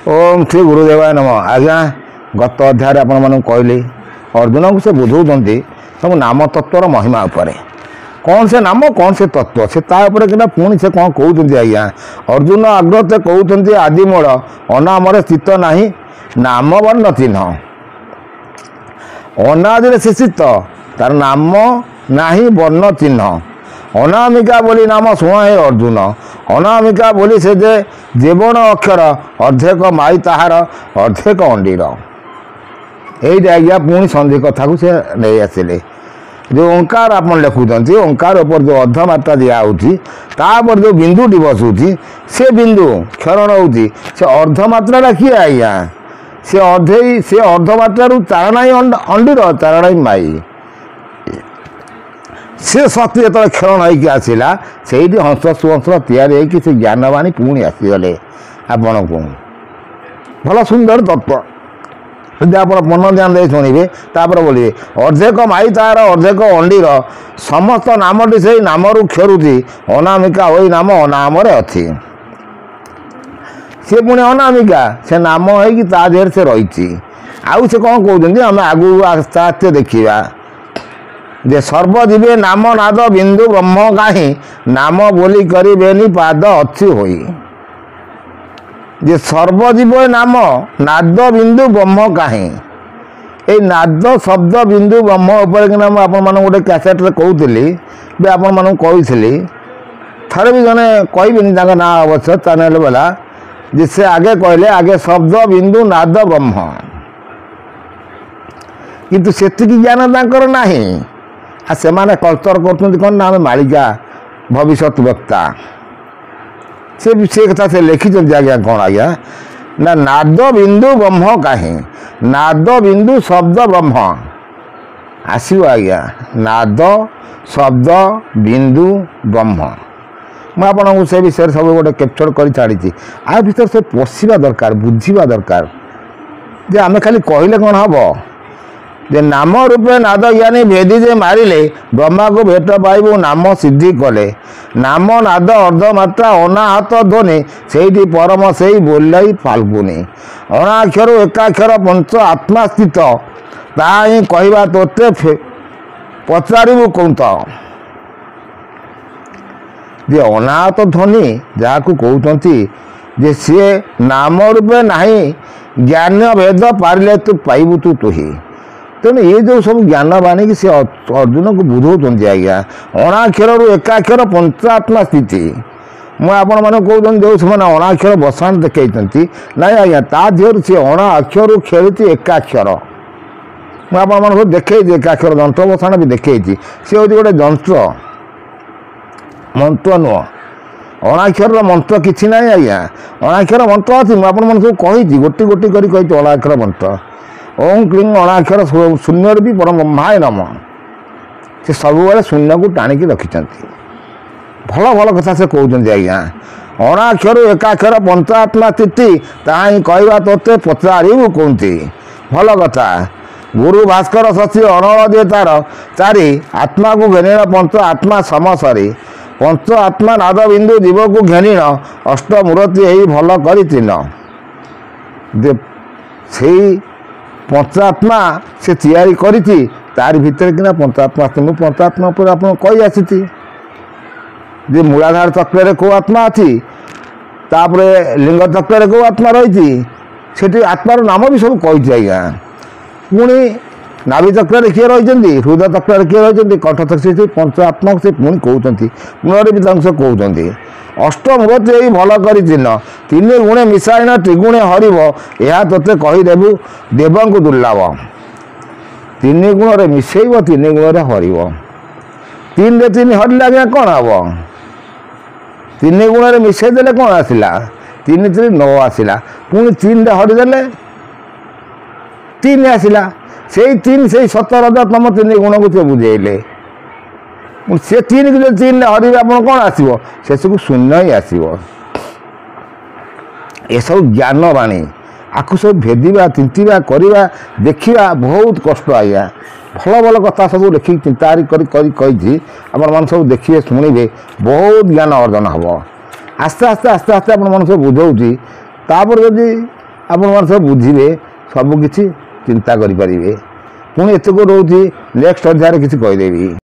ओम श्री गुरुदेवाय नम। आज्ञा गत अध्याय आपण मानक कहली अर्जुन को से बुझाऊँ सब नाम तत्वर महिमा उपर कौन से नाम कौन से तत्व से पुणी से कौन कहते आज्ञा अर्जुन आग्रह से कहते आदि मोड़ अनामर स्थित नहीं नाम वर्ण चिन्ह अनादि से स्थित तार नाम नहीं वर्ण चिन्ह अनामिका बोली नाम शुण हे अर्जुन अनामिका बोली से जे जीवन अक्षर अर्धेक माई ताहार अर्धेक अंडीर यही आज्ञा पुणी संधि कथा को से नहीं आसिले जो ओंकार आप लिखुंट ओंकार उपर जो अर्धमात्रा दिखापर जो बिंदुटी बसुची से बिंदु क्षरण होती से अर्धमात्रा किए आज्ञा से अर्धमात्रा चारणा अंडीर चारणा माई से शक्ति जो क्षरण होगी आसला से हंस सुहंस या से ज्ञानवाणी पुणी आसीगले आपण को भल सुंदर तत्व यदि आप मन ध्यान दे शुणे तापर बोलिए अर्धेक माई तार अर्धेक अंडीर समस्त नामटी से नाम क्षरुची अनामिका वही नाम अनाम अच्छी सी पुणी अनामिका से नाम हो देहर से रही आउ से कौन कहते आम आगू आस्ते आस्ते देखा जे सर्वजीवे नाम नाद बिंदु ब्रह्म काहि नाम बोली करेनि पाद अच्छी होई जे सर्वजीव नाम नाद बिंदु ब्रह्म काहि ए नाद शब्द बिंदु ब्रह्म उपर कि आपण गोटे कैसेट कहूली आपण मानक कही थरे भी जने कहबी ना अवश्य चैनल वाला जे से आगे कहले आगे शब्द बिंदु नाद ब्रह्म किंतु सेति ज्ञान तांकर नाही आ से माने कल्चर कर कौन ना मालिका भविष्य वक्ता से कथा से लिखिं आज्ञा कौन आज्ञा ना नाद बिंदु ब्रह्म काहि नाद बिंदु शब्द ब्रह्म आसो आज्ञा नाद शब्द बिंदु ब्रह्म मुझे आपको से विषय सब गोटे कैप्चर कर छाड़ी आ भर से पशिया दरकार बुझा दरकार जे आम खाली कहले कौन हम जे नाम रूपे नाद ज्ञानी भेदी जे मारिले ब्रह्मा को भेट पाइबू नाम सिद्धि कले नाम नाद अर्धमात्रा अनाहत ध्वनि से परम से बोलाई फाल्गुनी अणाक्षर एकाक्षर पंच आत्मा स्थित ताही कहवा तोते पचारू कौत जे अनाहत ध्वनि जहाँ कहते जे सी नाम रूपे नाही ज्ञान भेद पारे तू पाइबू तू तुही तेणु ये जो सब ज्ञान बाणी कि अर्जुन को बुझाऊँ आज्ञा अणाक्षर एकाक्षर पंचात्मा स्थिति मुझे आपण मैंने कहते जो से अणाक्षर बसाण देखते ना आज्ञा ता देहर सी अणाक्षर खेलती एकाक्षर मुझे आप देखे एकाक्षर जंत्र बसाण भी देखी सी हूँ गोटे जंत्र मंत्र नुह अणाक्षर मंत्र किसी ना आज्ञा अणाक्षर मंत्र अच्छी मुझे सब कही गोटी गोटी कही अणाक्षर मंत्र ओं क्लीं अणाक्षर शून्य भी परम ब्रह्माय नम से सब शून्य को टाणिकी रखिंट भल भल कथा से कहते आज्ञा अणाक्षर एकाक्षर पंचात्मा स्थिति ताही कहवा तोते पचारू कौंती भल कथा गुरु भास्कर शशि अनल दे तार चारि आत्मा को घेनिण पंच आत्मा समसरी पंच आत्मा नाद बिंदु जीव को घेनिण अष्टमूर्ति यही भल कर पंचात्मा से तैयारी करी तार भीतर कि पंचात्मा मुझे पंचात्मा पर आप कही आसी मूलाधार चक्र को आत्मा अच्छी तापर लिंग चक्र को आत्मा रही से आत्मार नाम भी सब कही आज्ञा पुणी नाभि चक्र किए रही हृदय चक्र किए रही कंठ चक्र पंच आत्मा से पुणी कहते मूल भी कहते अष्टमूर्ति यही भल कर तीन गुणे मिसाइण त्रिगुणे हरिव यह तोते कहीदेबू देव को दुर्लभ तीन गुण रे मिसेब तीन गुण हरिव तीन रे तीन हरिले आज्ञा कौन हम तीन गुण रे मिसेदेले कौन आसला तीन तीन 9 आसला पुणी तीन रे हरिदेले 3 आसला से 3 से 17 तुम तीन गुण को बुझेले से 3 कि 3 हरिवे आप कौन आसो से सब शून्य ही आसो ये सब ज्ञान बाणी आपको सब भेदा चिंता करवा देखा बहुत कष्ट आज्ञा भल भल कथा सब लिखिक चिंता कही आप सब देखिए शुणे बहुत ज्ञान अर्जन हम आस्ते आस्ते आस्ते आस्ते आप सब बुझाऊँगी तापर जदि ଆପଣମାନେ ସବୁ ବୁଝିବେ, ସବୁକିଛି ଚିନ୍ତା କରିପାରିବେ। ପୁଣି ଏତକ ରହୁଛି ନେକ୍ସଟ ଅଧ୍ୟାୟରେ କିଛି କହିଦେବି।